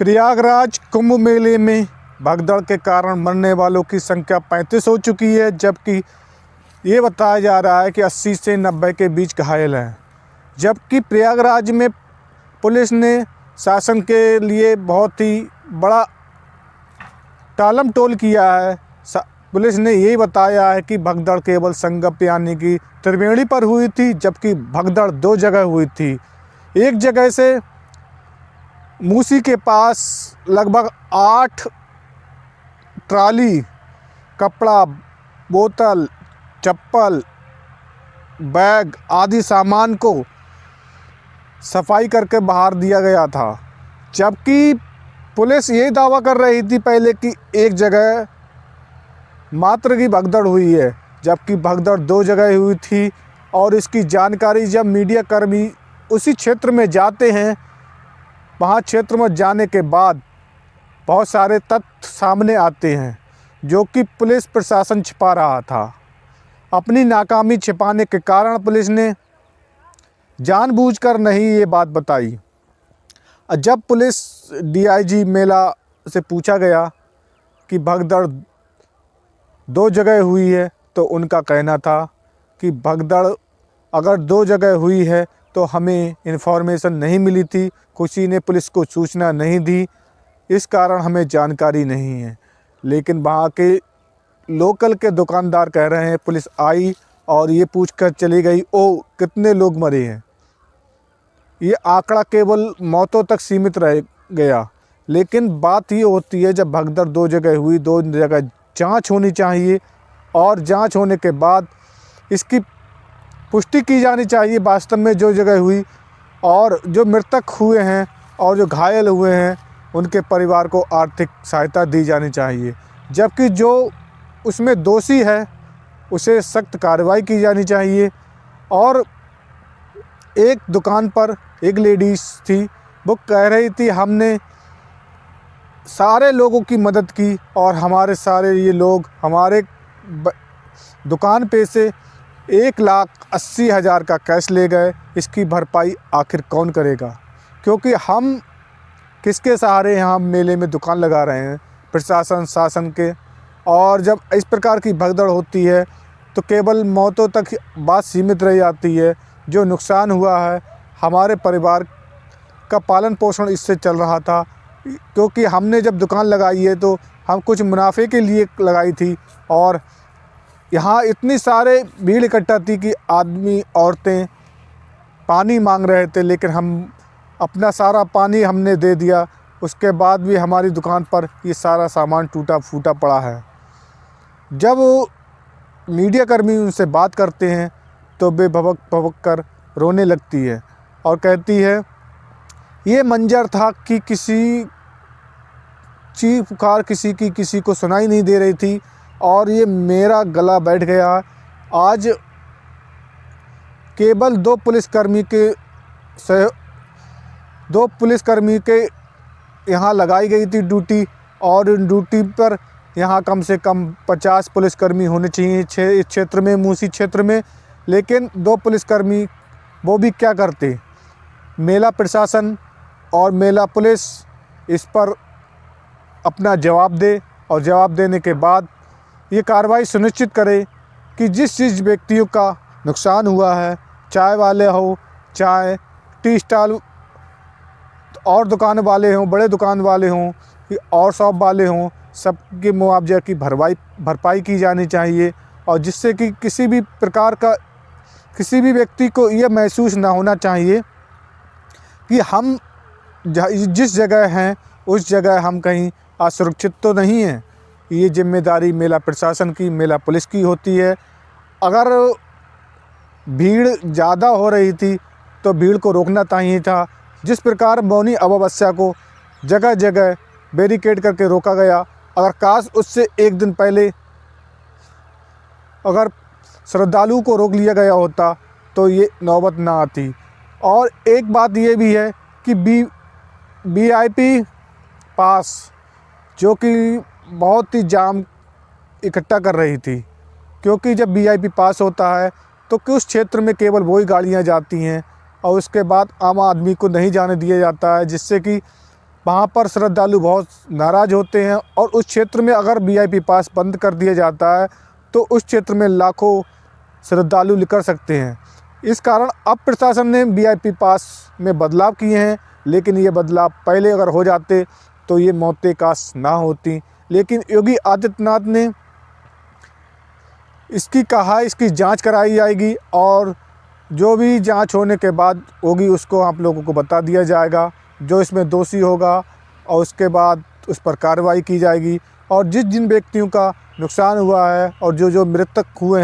प्रयागराज कुंभ मेले में भगदड़ के कारण मरने वालों की संख्या 35 हो चुकी है, जबकि ये बताया जा रहा है कि 80 से 90 के बीच घायल हैं। जबकि प्रयागराज में पुलिस ने शासन के लिए बहुत ही बड़ा टालमटोल किया है। पुलिस ने यही बताया है कि भगदड़ केवल संगम यानी कि त्रिवेणी पर हुई थी, जबकि भगदड़ 2 जगह हुई थी। एक जगह से मूसी के पास लगभग 8 ट्राली कपड़ा, बोतल, चप्पल, बैग आदि सामान को सफाई करके बाहर दिया गया था। जबकि पुलिस यही दावा कर रही थी पहले कि एक जगह मात्र की भगदड़ हुई है, जबकि भगदड़ 2 जगह हुई थी। और इसकी जानकारी जब मीडिया कर्मी उसी क्षेत्र में जाते हैं, वहाँ क्षेत्र में जाने के बाद बहुत सारे तथ्य सामने आते हैं जो कि पुलिस प्रशासन छिपा रहा था। अपनी नाकामी छिपाने के कारण पुलिस ने जानबूझकर नहीं ये बात बताई। जब पुलिस डीआईजी मेला से पूछा गया कि भगदड़ 2 जगह हुई है, तो उनका कहना था कि भगदड़ अगर 2 जगह हुई है तो हमें इन्फॉर्मेशन नहीं मिली थी, किसी ने पुलिस को सूचना नहीं दी, इस कारण हमें जानकारी नहीं है। लेकिन वहाँ के लोकल के दुकानदार कह रहे हैं पुलिस आई और ये पूछ कर चली गई, ओ कितने लोग मरे हैं। ये आंकड़ा केवल मौतों तक सीमित रह गया। लेकिन बात ये होती है जब भगदड़ 2 जगह हुई, 2 जगह जांच होनी चाहिए और जांच होने के बाद इसकी पुष्टि की जानी चाहिए वास्तव में जो जगह हुई, और जो मृतक हुए हैं और जो घायल हुए हैं उनके परिवार को आर्थिक सहायता दी जानी चाहिए। जबकि जो उसमें दोषी है उसे सख्त कार्रवाई की जानी चाहिए। और एक दुकान पर एक लेडीज़ थी, वो कह रही थी हमने सारे लोगों की मदद की और हमारे सारे ये लोग हमारे दुकान पे से 1,80,000 का कैश ले गए, इसकी भरपाई आखिर कौन करेगा? क्योंकि हम किसके सहारे यहाँ मेले में दुकान लगा रहे हैं? प्रशासन, शासन के। और जब इस प्रकार की भगदड़ होती है तो केवल मौतों तक बात सीमित रह जाती है। जो नुकसान हुआ है, हमारे परिवार का पालन पोषण इससे चल रहा था, क्योंकि हमने जब दुकान लगाई है तो हम कुछ मुनाफे के लिए लगाई थी। और यहाँ इतनी सारे भीड़ इकट्ठा थी कि आदमी, औरतें पानी मांग रहे थे, लेकिन हम अपना सारा पानी हमने दे दिया। उसके बाद भी हमारी दुकान पर ये सारा सामान टूटा फूटा पड़ा है। जब मीडिया कर्मी उनसे बात करते हैं तो वे भबक भबक कर रोने लगती है और कहती है ये मंजर था कि किसी चीख पुकार किसी को सुनाई नहीं दे रही थी और ये मेरा गला बैठ गया। आज केवल 2 पुलिसकर्मी के यहाँ लगाई गई थी ड्यूटी, और इन ड्यूटी पर यहाँ कम से कम 50 पुलिसकर्मी होने चाहिए इस क्षेत्र में, मूसी क्षेत्र में। लेकिन 2 पुलिसकर्मी वो भी क्या करते? मेला प्रशासन और मेला पुलिस इस पर अपना जवाब दे और जवाब देने के बाद ये कार्रवाई सुनिश्चित करे कि जिस व्यक्तियों का नुकसान हुआ है, चाय वाले हो, चाय टी स्टॉल और दुकान वाले हों, बड़े दुकान वाले हों और शॉप वाले हों, सबके मुआवजा की भरपाई की जानी चाहिए। और जिससे कि किसी भी प्रकार का किसी भी व्यक्ति को यह महसूस ना होना चाहिए कि हम जिस जगह हैं उस जगह हम कहीं असुरक्षित तो नहीं हैं। ये जिम्मेदारी मेला प्रशासन की, मेला पुलिस की होती है। अगर भीड़ ज़्यादा हो रही थी तो भीड़ को रोकना चाहिए था। जिस प्रकार मौनी अमावस्या को जगह जगह बैरिकेड करके रोका गया, अगर काश उससे एक दिन पहले अगर श्रद्धालुओं को रोक लिया गया होता तो ये नौबत ना आती। और एक बात ये भी है कि वीआईपी पास जो कि बहुत ही जाम इकट्ठा कर रही थी, क्योंकि जब वीआईपी पास होता है तो उस क्षेत्र में केवल वही गाड़ियां जाती हैं और उसके बाद आम आदमी को नहीं जाने दिया जाता है, जिससे कि वहाँ पर श्रद्धालु बहुत नाराज़ होते हैं और उस क्षेत्र में अगर वीआईपी पास बंद कर दिया जाता है तो उस क्षेत्र में लाखों श्रद्धालु निकल सकते हैं। इस कारण अब प्रशासन ने वीआईपी पास में बदलाव किए हैं, लेकिन ये बदलाव पहले अगर हो जाते तो ये मौतें काश ना होती। लेकिन योगी आदित्यनाथ ने इसकी जांच कराई जाएगी और जो भी जांच होने के बाद होगी उसको आप लोगों को बता दिया जाएगा। जो इसमें दोषी होगा और उसके बाद उस पर कार्रवाई की जाएगी और जिन व्यक्तियों का नुकसान हुआ है और जो मृतक हुए हैं